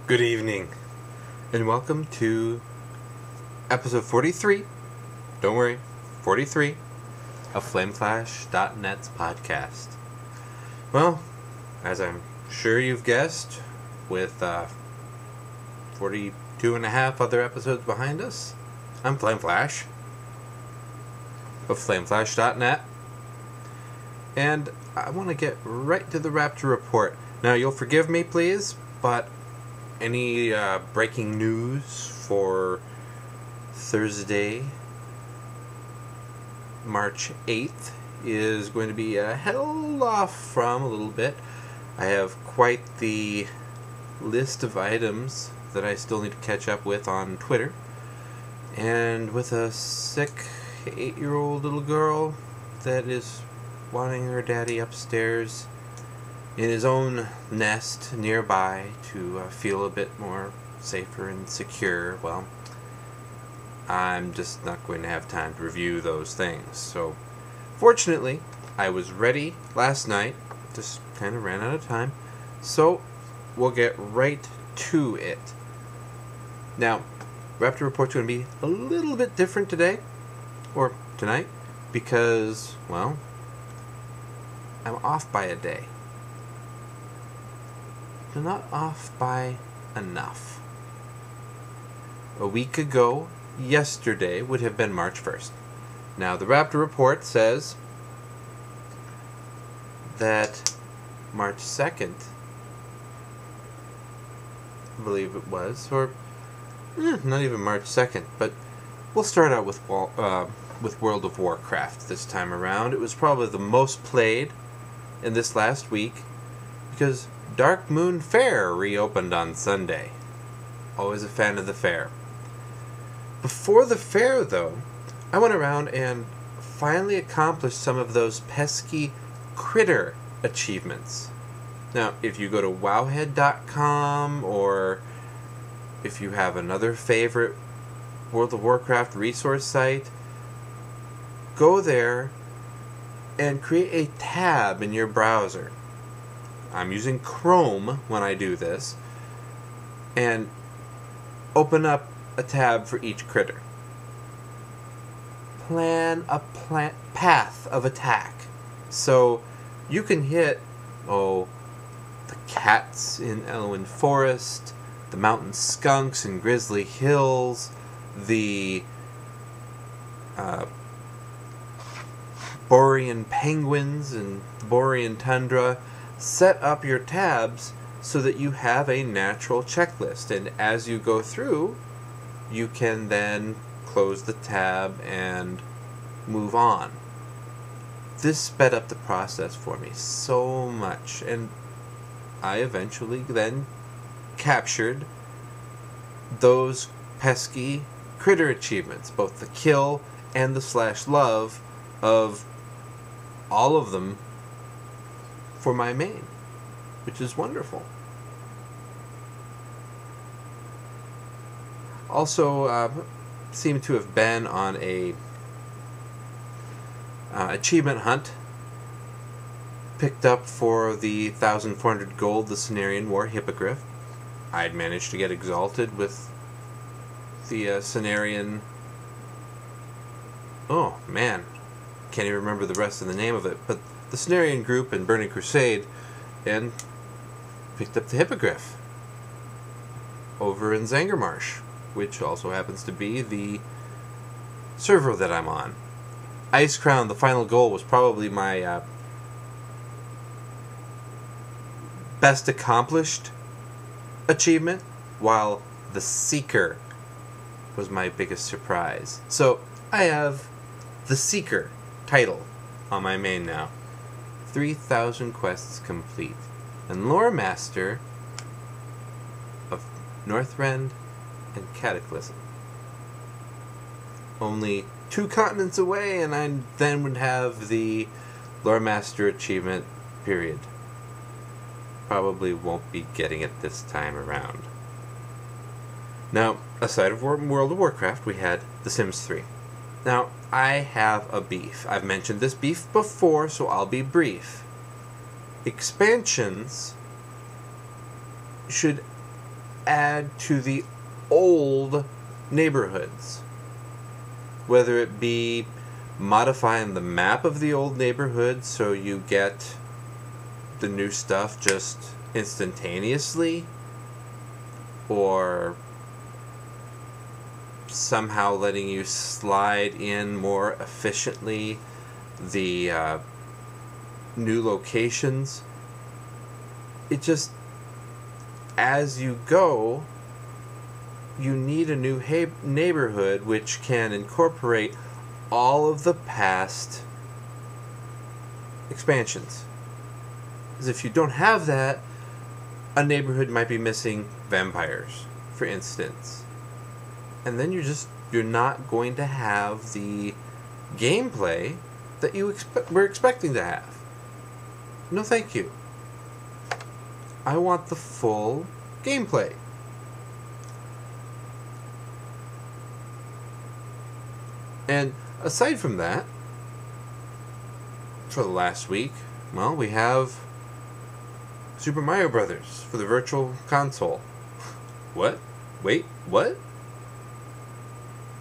Good evening, and welcome to episode 43, don't worry, 43, of FlameFlash.net's podcast. Well, as I'm sure you've guessed, with 42 and a half other episodes behind us, I'm FlameFlash of FlameFlash.net, and I want to get right to the Raptor report. Now, you'll forgive me, please, but any breaking news for Thursday, March 8th is going to be held off from a little bit. I have quite the list of items that I still need to catch up with on Twitter. And with a sick 8-year-old little girl that is wanting her daddy upstairs in his own nest nearby to feel a bit more safer and secure, well, I'm just not going to have time to review those things. So, fortunately, I was ready last night, just kind of ran out of time, so we'll get right to it. Now, Raptor Report's going to be a little bit different today, or tonight, because, well, I'm off by a day. They're not off by enough. A week ago, yesterday, would have been March 1st. Now, the Raptor Report says that March 2nd, I believe it was, or not even March 2nd, but we'll start out with World of Warcraft this time around. It was probably the most played in this last week, because Dark Moon Fair reopened on Sunday. Always a fan of the fair. Before the fair, though, I went around and finally accomplished some of those pesky critter achievements. Now, if you go to wowhead.com, or if you have another favorite World of Warcraft resource site, go there and create a tab in your browser. I'm using Chrome when I do this, and open up a tab for each critter. Plan a path of attack. So you can hit, the cats in Elwyn Forest, the mountain skunks in Grizzly Hills, the Borean penguins in the Borean tundra. Set up your tabs so that you have a natural checklist, and as you go through, you can then close the tab and move on. This sped up the process for me so much, and I eventually then captured those pesky critter achievements, both the kill and the /love of all of them for my main, which is wonderful. Also, seem to have been on a achievement hunt. Picked up for the 1,400 gold the Cenarian War Hippogriff. I'd managed to get exalted with the Cenarian. Oh man, can't even remember the rest of the name of it, but the Cenarian group in Burning Crusade, and picked up the Hippogriff over in Zangarmarsh, which also happens to be the server that I'm on. Ice Crown, the final goal, was probably my best accomplished achievement, while the Seeker was my biggest surprise. So I have the Seeker title on my main now. 3,000 quests complete. And Lore Master of Northrend and Cataclysm. Only 2 continents away, and I then would have the Lore Master achievement, period. Probably won't be getting it this time around. Now, aside of World of Warcraft, we had The Sims 3. Now, I have a beef. I've mentioned this beef before, so I'll be brief. Expansions should add to the old neighborhoods. Whether it be modifying the map of the old neighborhood so you get the new stuff just instantaneously, or somehow letting you slide in more efficiently the new locations. It just, as you go, you need a new neighborhood which can incorporate all of the past expansions. Because if you don't have that, a neighborhood might be missing vampires, for instance. And then you're not going to have the gameplay that you were expecting to have. No thank you. I want the full gameplay. And aside from that, for the last week, well, we have Super Mario Brothers for the Virtual Console. What? Wait, what?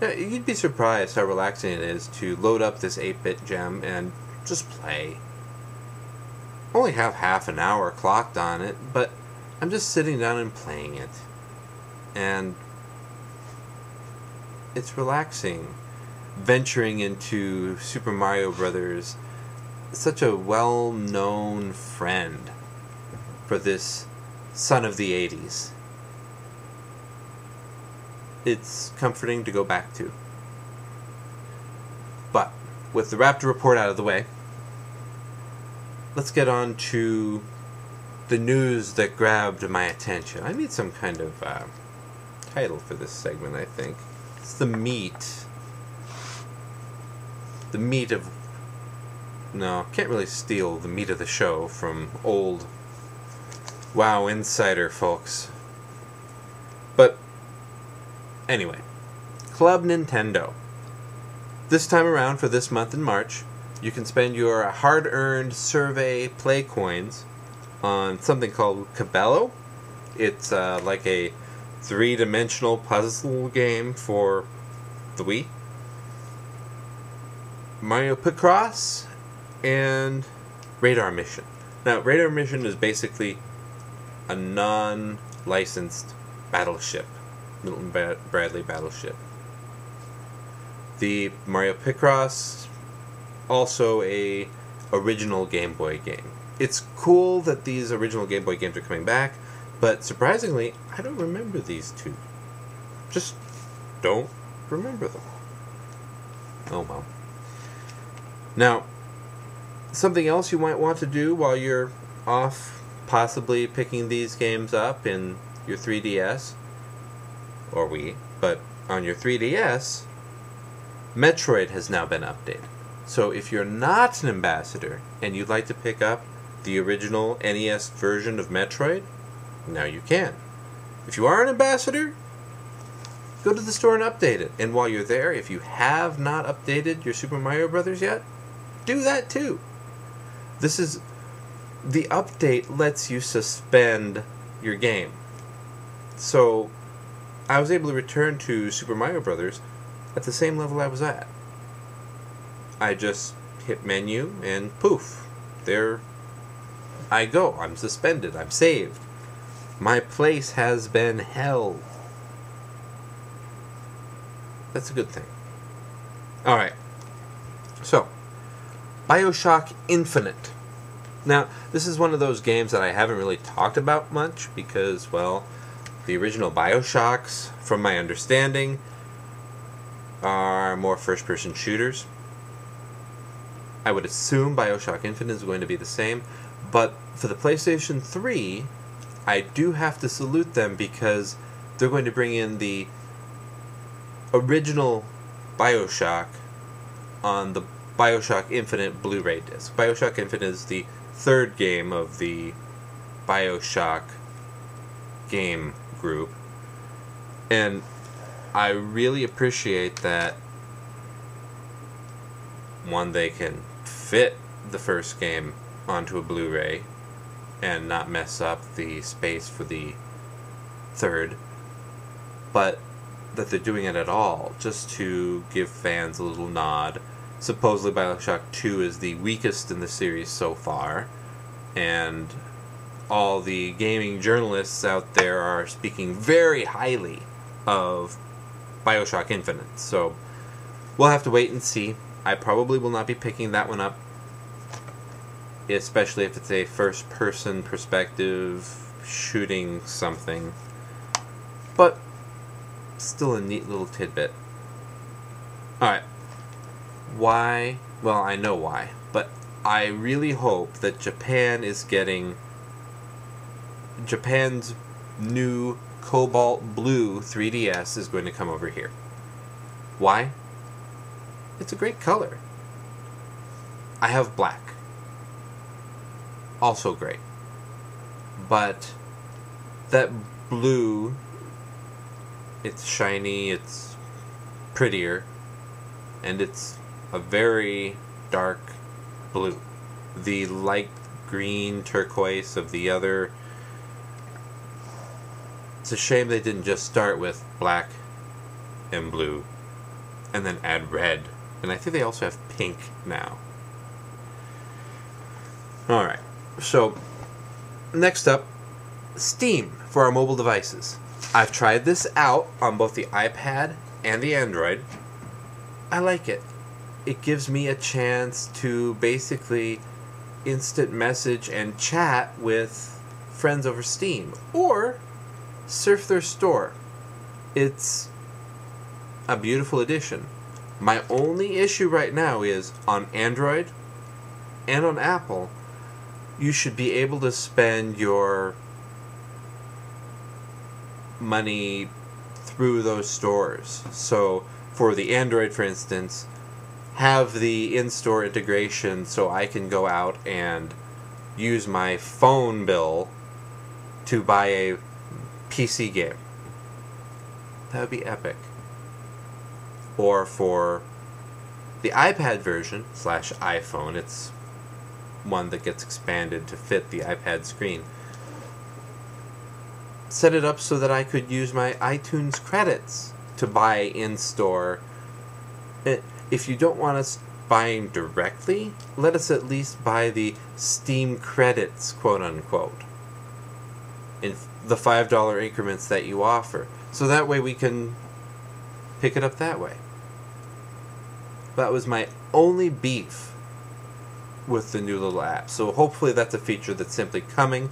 Yeah, you'd be surprised how relaxing it is to load up this 8-bit gem and just play. Only have half an hour clocked on it, but I'm just sitting down and playing it. And it's relaxing venturing into Super Mario Brothers, such a well-known friend for this son of the 80s. It's comforting to go back to. But with the Raptor report out of the way, let's get on to the news that grabbed my attention. I need some kind of title for this segment, I think. It's the meat. The meat of... No, can't really steal the meat of the show from old WoW Insider folks. But anyway, Club Nintendo. This time around, for this month in March, you can spend your hard-earned survey play coins on something called Cabello. It's like a three-dimensional puzzle game for the Wii. Mario Picross and Radar Mission. Now, Radar Mission is basically a non-licensed battleship. Milton Bradley battleship. The Mario Picross, also a original Game Boy game. It's cool that these original Game Boy games are coming back, but surprisingly, I don't remember these two. Just don't remember them. Oh well. Now, something else you might want to do while you're off possibly picking these games up in your 3DS, or Wii, but on your 3DS, Metroid has now been updated. So if you're not an ambassador and you'd like to pick up the original NES version of Metroid, now you can. If you are an ambassador, go to the store and update it. And while you're there, if you have not updated your Super Mario Brothers yet, do that too. The update lets you suspend your game. So I was able to return to Super Mario Brothers at the same level I was at. I just hit menu and poof, there I go. I'm suspended. I'm saved. My place has been held. That's a good thing. Alright. So, BioShock Infinite. Now, this is one of those games that I haven't really talked about much because, well, the original BioShocks, from my understanding, are more first-person shooters. I would assume BioShock Infinite is going to be the same, but for the PlayStation 3, I do have to salute them because they're going to bring in the original BioShock on the BioShock Infinite Blu-ray disc. BioShock Infinite is the third game of the BioShock game group, and I really appreciate that, one, they can fit the first game onto a Blu-ray and not mess up the space for the third, but that they're doing it at all, just to give fans a little nod. Supposedly Bioshock 2 is the weakest in the series so far, and all the gaming journalists out there are speaking very highly of Bioshock Infinite. So we'll have to wait and see. I probably will not be picking that one up, especially if it's a first-person perspective shooting something. But still a neat little tidbit. Alright. Why? Well, I know why. But I really hope that Japan is getting Japan's new Cobalt Blue 3DS is going to come over here. Why? It's a great color. I have black. Also great. But that blue, it's shiny, it's prettier, and it's a very dark blue. The light green turquoise of the other, it's a shame they didn't just start with black and blue and then add red. And I think they also have pink now. Alright, so next up, Steam for our mobile devices. I've tried this out on both the iPad and the Android. I like it. It gives me a chance to basically instant message and chat with friends over Steam, or surf their store. It's a beautiful addition. My only issue right now is on Android and on Apple, you should be able to spend your money through those stores. So for the Android, for instance, have the in-store integration so I can go out and use my phone bill to buy a PC game. That would be epic. Or for the iPad version / iPhone, it's one that gets expanded to fit the iPad screen. Set it up so that I could use my iTunes credits to buy in-store. If you don't want us buying directly, let us at least buy the Steam credits, quote-unquote, in the $5 increments that you offer. So that way we can pick it up that way. That was my only beef with the new little app. So hopefully that's a feature that's simply coming,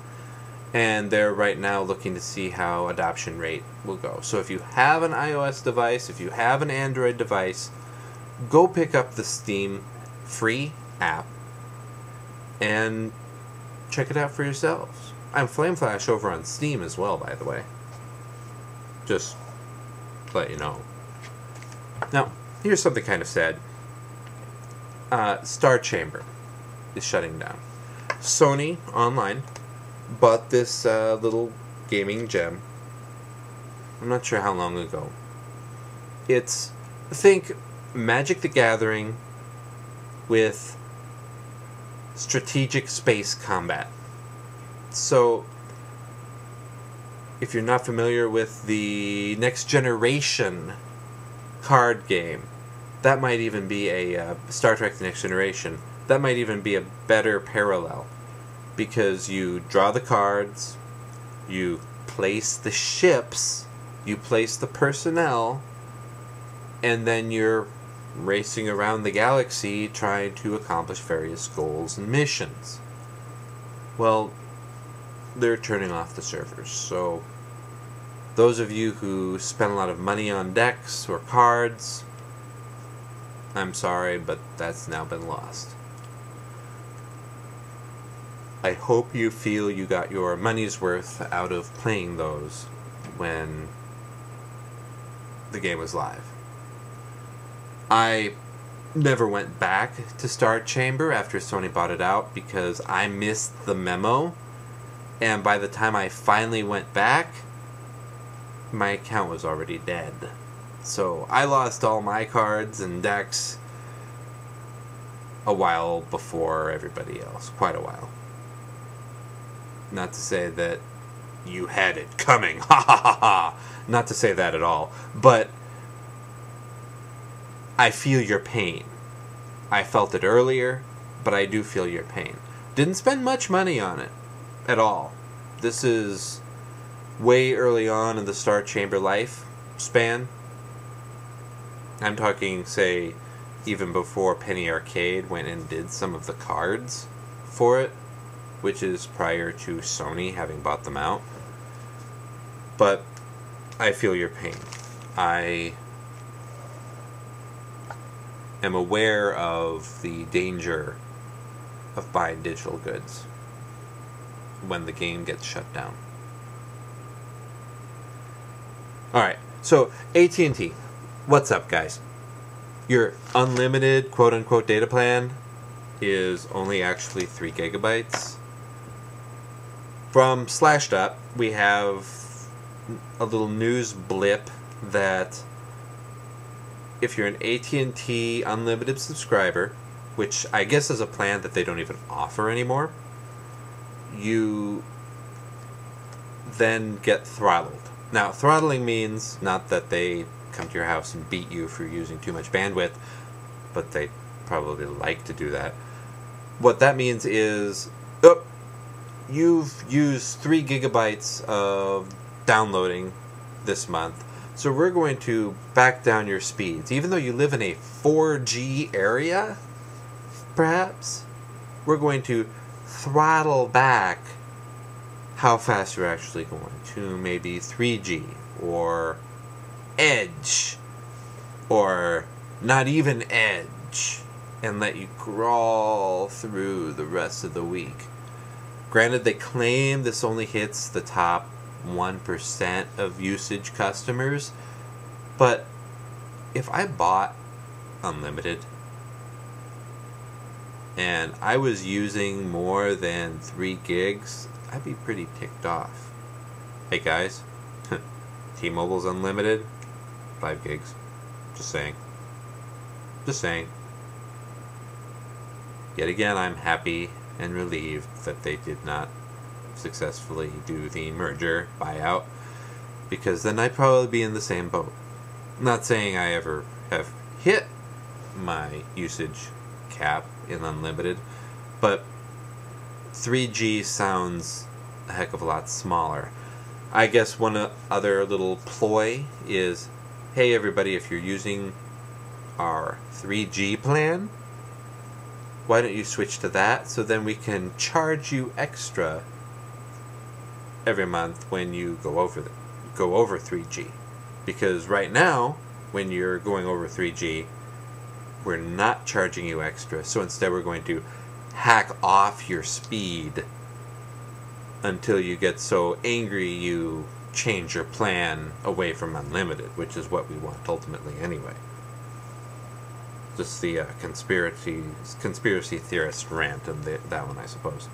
and they're right now looking to see how adoption rate will go. So if you have an iOS device, if you have an Android device, go pick up the Steam free app and check it out for yourselves. I'm Flame Flash over on Steam as well, by the way. Just to let you know. Now, here's something kind of sad. Star Chamber is shutting down. Sony Online bought this little gaming gem. I'm not sure how long ago. It's, think Magic the Gathering with strategic space combat. So, if you're not familiar with the next generation card game, that might even be a Star Trek The Next Generation. That might even be a better parallel, because you draw the cards, you place the ships, you place the personnel, and then you're racing around the galaxy trying to accomplish various goals and missions. Well, they're turning off the servers, so those of you who spend a lot of money on decks or cards, I'm sorry, but that's now been lost. I hope you feel you got your money's worth out of playing those when the game was live. I never went back to Star Chamber after Sony bought it out because I missed the memo, and by the time I finally went back, my account was already dead. So I lost all my cards and decks a while before everybody else. Quite a while. Not to say that you had it coming. Ha ha ha ha. Not to say that at all, but I feel your pain. I felt it earlier, but I do feel your pain. Didn't spend much money on it at all. This is way early on in the Star Chamber life span. I'm talking, say, even before Penny Arcade went and did some of the cards for it, which is prior to Sony having bought them out. But I feel your pain. I am aware of the danger of buying digital goods when the game gets shut down. Alright, so AT&T. What's up, guys? Your unlimited quote-unquote data plan is only actually 3 gigabytes. From Slashdot, we have a little news blip that if you're an AT&T unlimited subscriber, which I guess is a plan that they don't even offer anymore, you then get throttled. Now, throttling means not that they come to your house and beat you for using too much bandwidth, but they probably like to do that. What that means is, you've used 3 gigabytes of downloading this month, so we're going to back down your speeds. Even though you live in a 4G area, perhaps, we're going to throttle back how fast you're actually going to maybe 3G or Edge or not even Edge, and let you crawl through the rest of the week. Granted, they claim this only hits the top 1% of usage customers, but if I bought unlimited and I was using more than 3 gigs, I'd be pretty ticked off. Hey guys, T-Mobile's unlimited, 5 gigs. Just saying. Just saying. Yet again, I'm happy and relieved that they did not successfully do the merger buyout, because then I'd probably be in the same boat. Not saying I ever have hit my usage cap in unlimited, but 3G sounds a heck of a lot smaller. I guess one other little ploy is, hey everybody, if you're using our 3G plan, why don't you switch to that, so then we can charge you extra every month when you go over 3G. Because right now, when you're going over 3G, we're not charging you extra, so instead we're going to hack off your speed until you get so angry you change your plan away from unlimited, which is what we want ultimately anyway. Just the conspiracy theorist rant and that one, I suppose.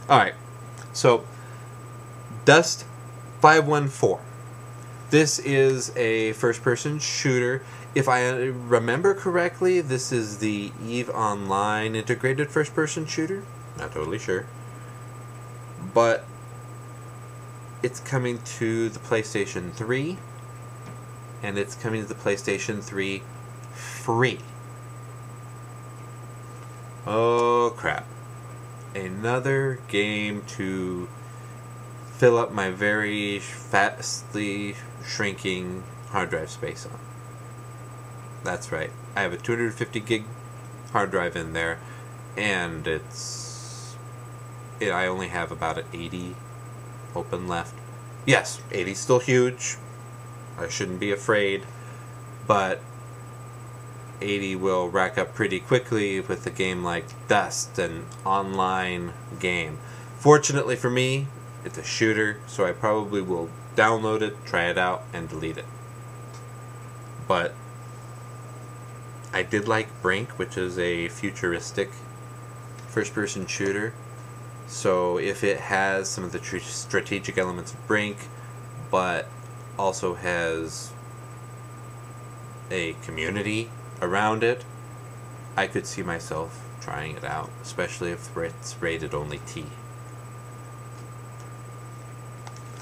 Alright, so Dust 514. This is a first-person shooter. If I remember correctly, this is the EVE Online integrated first-person shooter. Not totally sure. But it's coming to the PlayStation 3, and it's coming to the PlayStation 3 free. Oh crap. Another game to fill up my very fastly shrinking hard drive space on. That's right. I have a 250 gig hard drive in there, and I only have about an 80 open left. Yes, 80's still huge. I shouldn't be afraid, but 80 will rack up pretty quickly with a game like Dust, an online game. Fortunately for me, it's a shooter, so I probably will download it, try it out, and delete it. But I did like Brink, which is a futuristic first-person shooter. So if it has some of the strategic elements of Brink, but also has a community around it, I could see myself trying it out, especially if it's rated only T.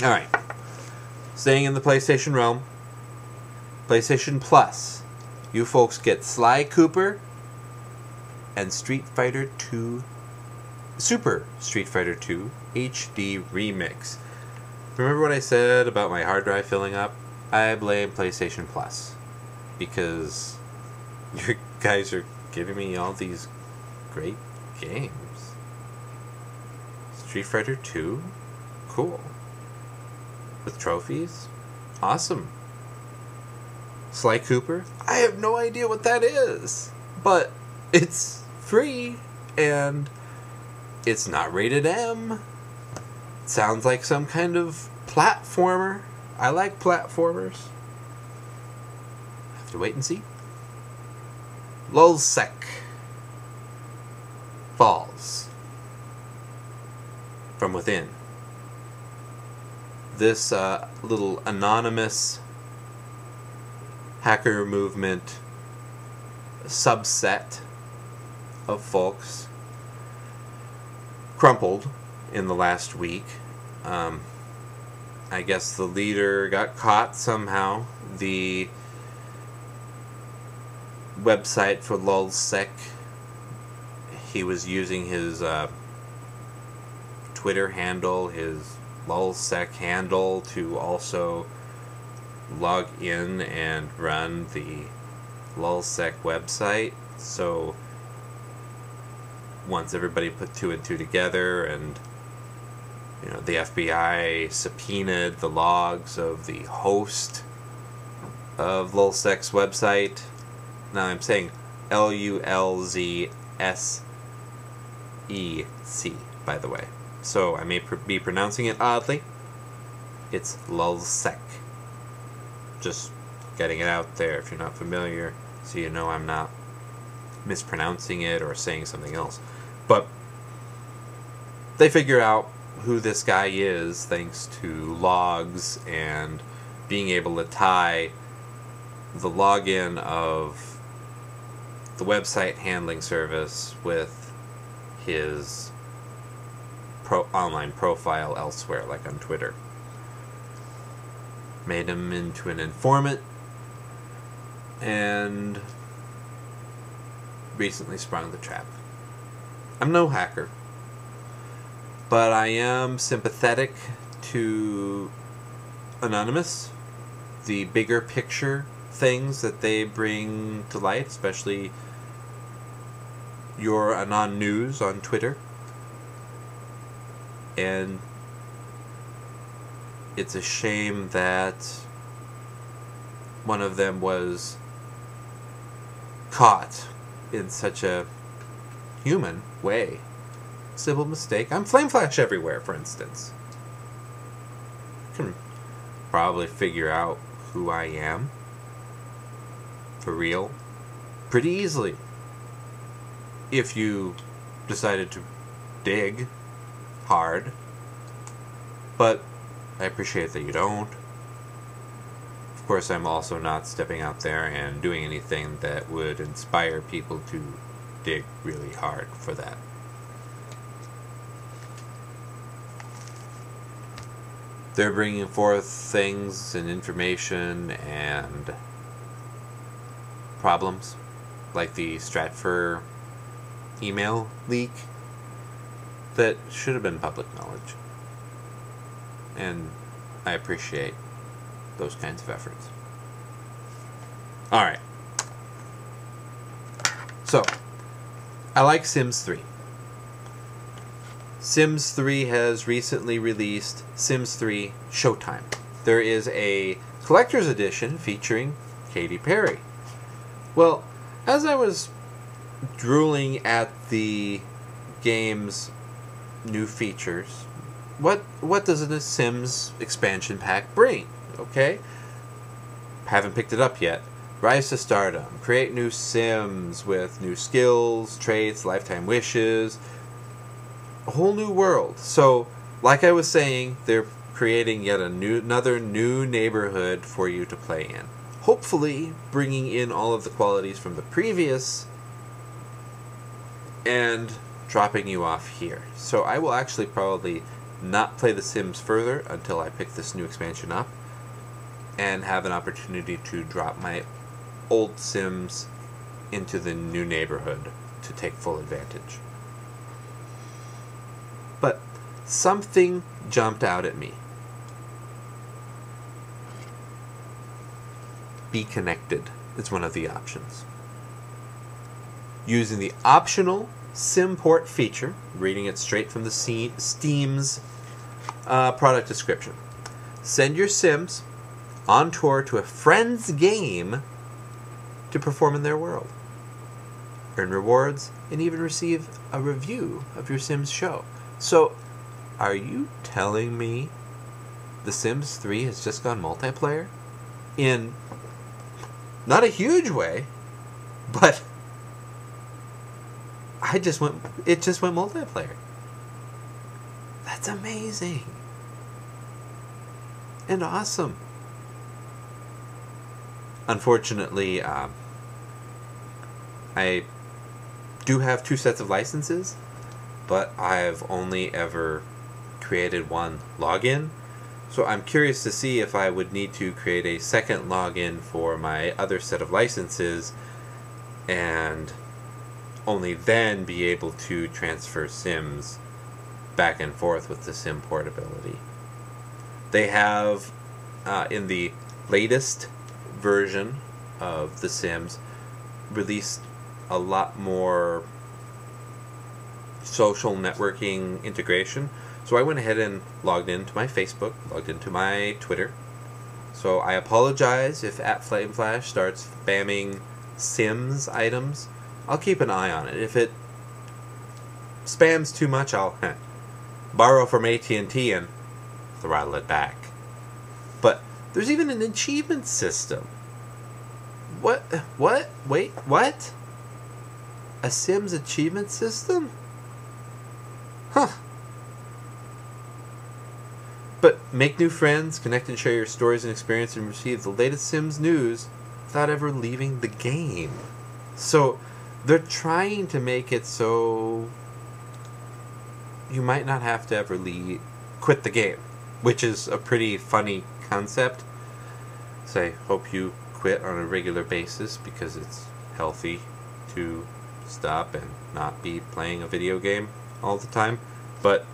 Alright. Staying in the PlayStation realm. PlayStation Plus. You folks get Sly Cooper and Street Fighter 2 Super Street Fighter 2 HD Remix. Remember what I said about my hard drive filling up? I blame PlayStation Plus. Because you guys are giving me all these great games. Street Fighter 2? Cool. With trophies? Awesome. Sly Cooper? I have no idea what that is. But it's free and it's not rated M. It sounds like some kind of platformer. I like platformers. Have to wait and see. Lulsec Falls from Within. This little anonymous hacker movement subset of folks crumpled in the last week. I guess the leader got caught somehow. The website for Lulsec, he was using his Twitter handle, his Lulsec handle, to also log in and run the Lulsec website. So once everybody put two and two together, and the FBI subpoenaed the logs of the host of Lulsec's website. Now I'm saying Lulzsec, by the way. So I may be pronouncing it oddly. It's Lulsec. Just getting it out there if you're not familiar, so you know I'm not mispronouncing it or saying something else. But they figure out who this guy is thanks to logs and being able to tie the login of the website handling service with his online profile elsewhere, like on Twitter. Made him into an informant, and recently sprung the trap. I'm no hacker, but I am sympathetic to Anonymous, the bigger picture things that they bring to light, especially your Anon News on Twitter. And it's a shame that one of them was caught in such a human way. Simple mistake. I'm Flame Flash everywhere, for instance. You can probably figure out who I am for real pretty easily if you decided to dig hard. But I appreciate that you don't. Of course, I'm also not stepping out there and doing anything that would inspire people to dig really hard for that. They're bringing forth things and information and problems like the Stratfor email leak that should have been public knowledge. And I appreciate those kinds of efforts. Alright. So, I like Sims 3. Sims 3 has recently released Sims 3 Showtime. There is a collector's edition featuring Katy Perry. Well, as I was drooling at the game's new features, what does the Sims expansion pack bring? Okay? Haven't picked it up yet. Rise to Stardom. Create new Sims with new skills, traits, lifetime wishes. A whole new world. So, like I was saying, they're creating yet another new neighborhood for you to play in. Hopefully, bringing in all of the qualities from the previous and dropping you off here. So I will actually probably not play The Sims further until I pick this new expansion up and have an opportunity to drop my old Sims into the new neighborhood to take full advantage. But something jumped out at me. Be connected is one of the options. Using the optional SimPort feature, reading it straight from the Steam's product description. Send your Sims on tour to a friend's game to perform in their world. Earn rewards and even receive a review of your Sims show. So, are you telling me The Sims 3 has just gone multiplayer? In not a huge way, but it just went multiplayer. That's amazing. And awesome. Unfortunately, I do have 2 sets of licenses, but I've only ever created one login. So I'm curious to see if I would need to create a second login for my other set of licenses and only then be able to transfer Sims back and forth with the Sim portability. They have, in the latest version of The Sims, released a lot more social networking integration. So I went ahead and logged into my Facebook, logged into my Twitter. So I apologize if @FlameFlash starts spamming Sims items. I'll keep an eye on it. If it spams too much, I'll borrow from AT&T and throttle it back. But there's even an achievement system. What? Wait, what? A Sims achievement system? Huh. But make new friends, connect and share your stories and experience, and receive the latest Sims news without ever leaving the game. So they're trying to make it so you might not have to ever quit the game, which is a pretty funny concept. So I hope you quit on a regular basis because it's healthy to stop and not be playing a video game all the time. But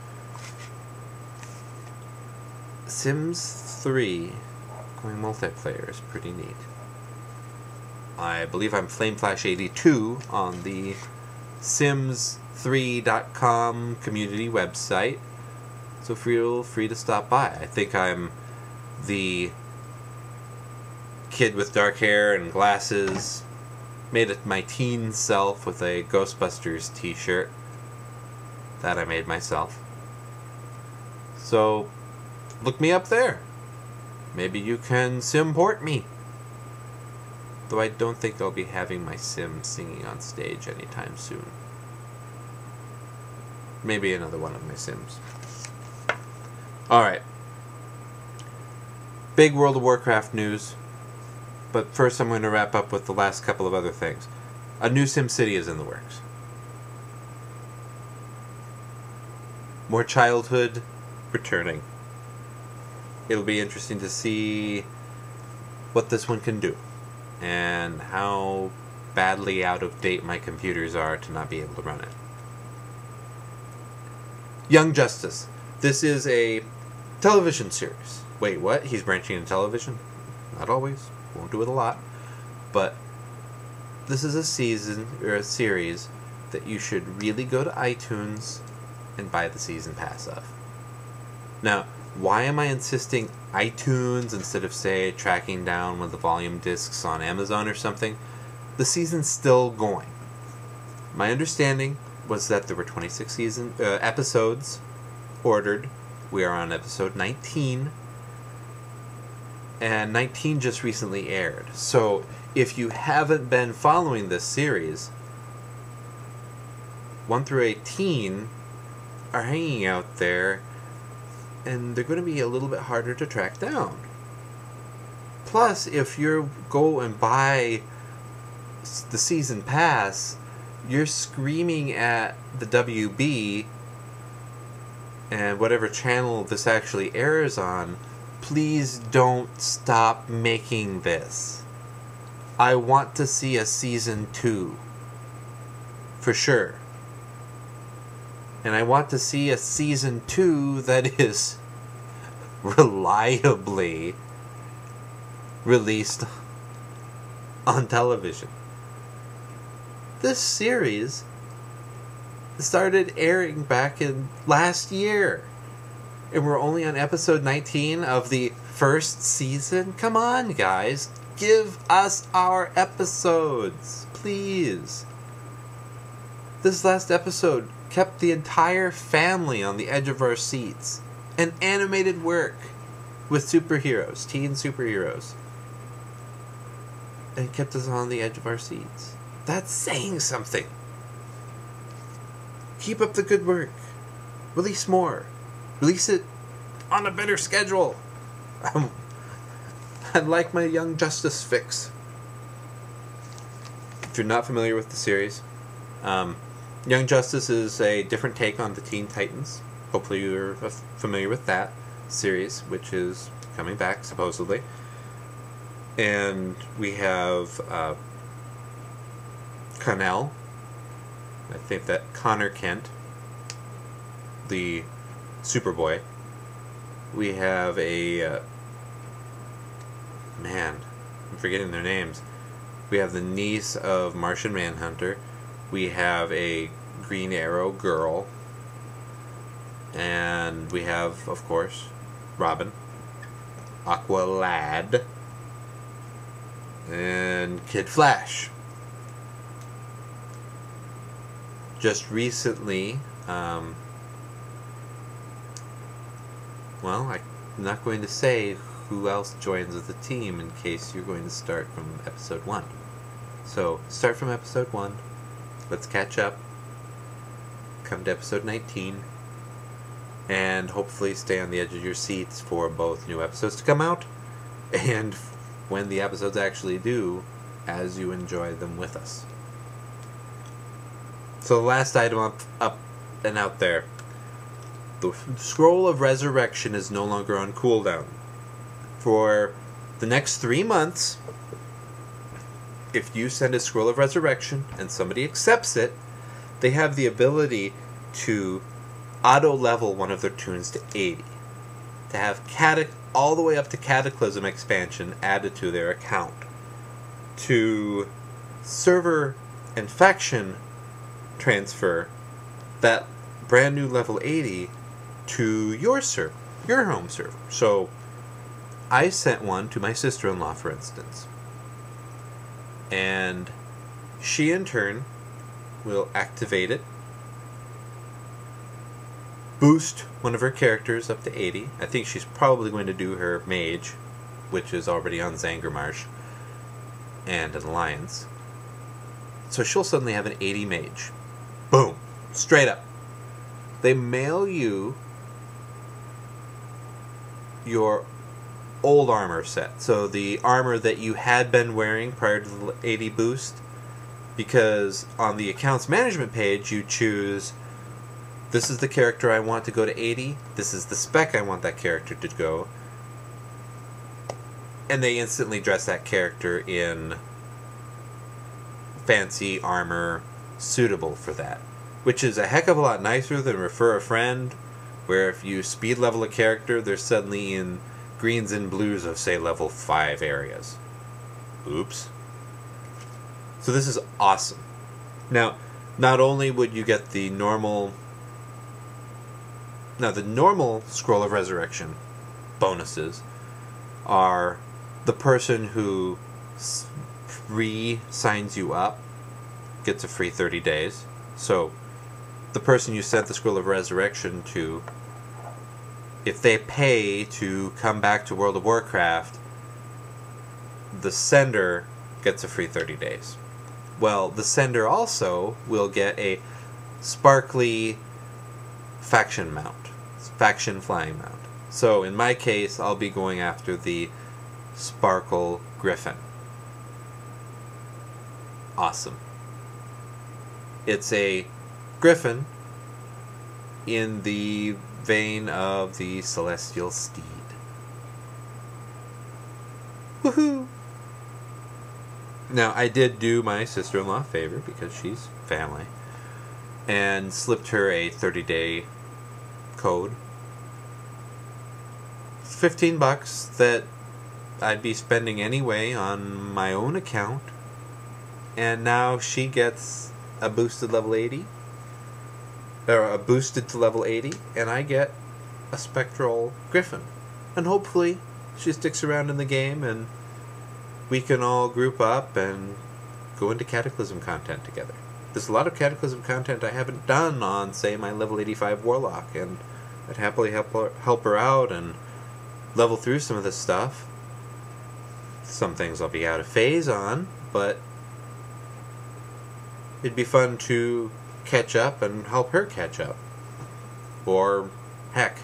Sims 3 going multiplayer is pretty neat. I believe I'm FlameFlash82 on the Sims3.com community website, so feel free to stop by. I think I'm the kid with dark hair and glasses, made it my teen self with a Ghostbusters t-shirt that I made myself. So look me up there. Maybe you can Simport me. Though I don't think I'll be having my Sim singing on stage anytime soon. Maybe another one of my Sims. Alright. Big World of Warcraft news. But first I'm going to wrap up with the last couple of other things. A new SimCity is in the works. More childhood returning. It'll be interesting to see what this one can do and how badly out of date my computers are to not be able to run it. Young Justice. This is a television series. Wait, what? He's branching into television? Not always. Won't do it a lot. But this is a season or a series that you should really go to iTunes and buy the season pass of. Now, why am I insisting iTunes instead of, say, tracking down one of the volume discs on Amazon or something? The season's still going. My understanding was that there were 26 episodes ordered. We are on episode 19. And 19 just recently aired. So, if you haven't been following this series, 1 through 18 are hanging out there, and they're going to be a little bit harder to track down. Plus, if you go and buy the season pass, you're screaming at the WB and whatever channel this actually airs on, please don't stop making this. I want to see a season 2. For sure. And I want to see a season 2 that is reliably released on television. This series started airing back in last year, and we're only on episode 19 of the first season. Come on, guys, give us our episodes, please. This last episode kept the entire family on the edge of our seats. An animated work with superheroes, teen superheroes, and kept us on the edge of our seats. That's saying something. Keep up the good work. Release more. Release it on a better schedule. I'd like my Young Justice fix. If you're not familiar with the series, Young Justice is a different take on the Teen Titans. Hopefully you're familiar with that series, which is coming back, supposedly. And we have Connell. I think that Connor Kent, the Superboy. We have a... man, I'm forgetting their names. We have the niece of Martian Manhunter. We have a Green Arrow girl. And we have, of course, Robin, Aqualad, and Kid Flash. Just recently, well, I'm not going to say who else joins the team in case you're going to start from episode 1. So, start from episode 1. Let's catch up. Come to episode 19. And hopefully stay on the edge of your seats for both new episodes to come out and when the episodes actually do, as you enjoy them with us. So the last item up and out there. The Scroll of Resurrection is no longer on cooldown. For the next 3 months, if you send a Scroll of Resurrection and somebody accepts it, they have the ability to auto-level one of their tunes to 80. To have all the way up to Cataclysm expansion added to their account. To server and faction transfer that brand new level 80 to your server, your home server. So I sent one to my sister-in-law, for instance. And she in turn will activate it, boost one of her characters up to 80. I think she's probably going to do her mage, which is already on Zangarmarsh and an alliance. So she'll suddenly have an 80 mage. Boom. Straight up. They mail you your old armor set. So the armor that you had been wearing prior to the 80 boost, because on the accounts management page you choose, this is the character I want to go to 80, this is the spec I want that character to go, and they instantly dress that character in fancy armor suitable for that, which is a heck of a lot nicer than Refer a Friend, where if you speed level a character, they're suddenly in greens and blues of, say, level 5 areas. Oops. So this is awesome. Now, not only would you get the normal... Now, the normal Scroll of Resurrection bonuses are the person who signs you up gets a free 30 days. So, the person you sent the Scroll of Resurrection to, if they pay to come back to World of Warcraft, the sender gets a free 30 days. Well, the sender also will get a sparkly faction mount. Faction flying mount. So, in my case, I'll be going after the Sparkle Griffin. Awesome. It's a griffin in the vein of the celestial steed. Woohoo! Now, I did do my sister-in-law a favor, because she's family, and slipped her a 30-day code. It's $15 that I'd be spending anyway on my own account, and now she gets a boosted level 80, or a boosted to level 80, and I get a spectral griffin. And hopefully she sticks around in the game and we can all group up and go into Cataclysm content together. There's a lot of Cataclysm content I haven't done on, say, my level 85 Warlock, and I'd happily help her out and level through some of this stuff. Some things I'll be out of phase on, but it'd be fun to catch up and help her catch up. Or, heck,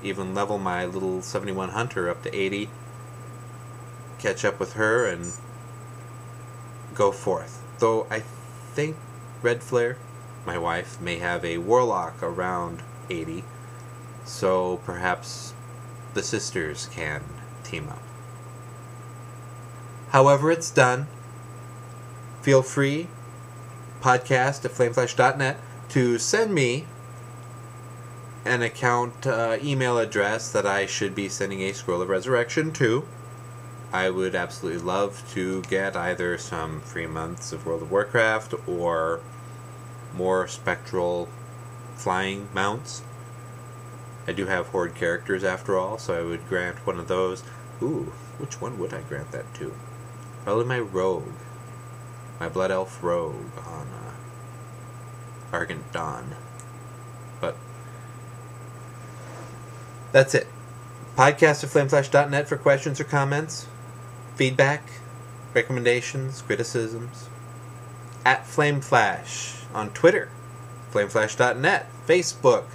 even level my little 71 Hunter up to 80, catch up with her, and go forth. Though I think Red Flare, my wife, may have a Warlock around 80, so perhaps the sisters can team up. However it's done, feel free, podcast@flameflash.net, to send me an account email address that I should be sending a Scroll of Resurrection to. I would absolutely love to get either some free months of World of Warcraft or more spectral flying mounts. I do have Horde characters after all, so I would grant one of those. Ooh, which one would I grant that to? Probably my rogue. My Blood Elf rogue on Argent Dawn. But that's it. Podcast@flameflash.net for questions or comments, feedback, recommendations, criticisms. @FlameFlash on Twitter. Flameflash.net. Facebook.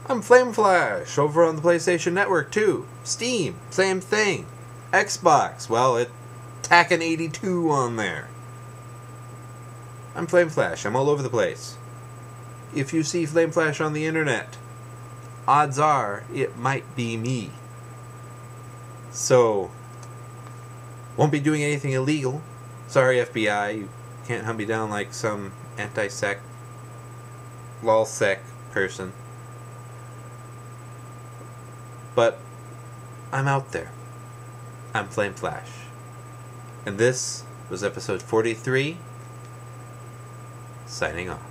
I'm FlameFlash over on the PlayStation Network too. Steam, same thing. Xbox, well, it tacking 82 on there. I'm FlameFlash. I'm all over the place. If you see FlameFlash on the internet, odds are it might be me. So, won't be doing anything illegal. Sorry, FBI, you can't hunt me down like some anti-sec, lol-sec person. But I'm out there. I'm FlameFlash. And this was episode 43, signing off.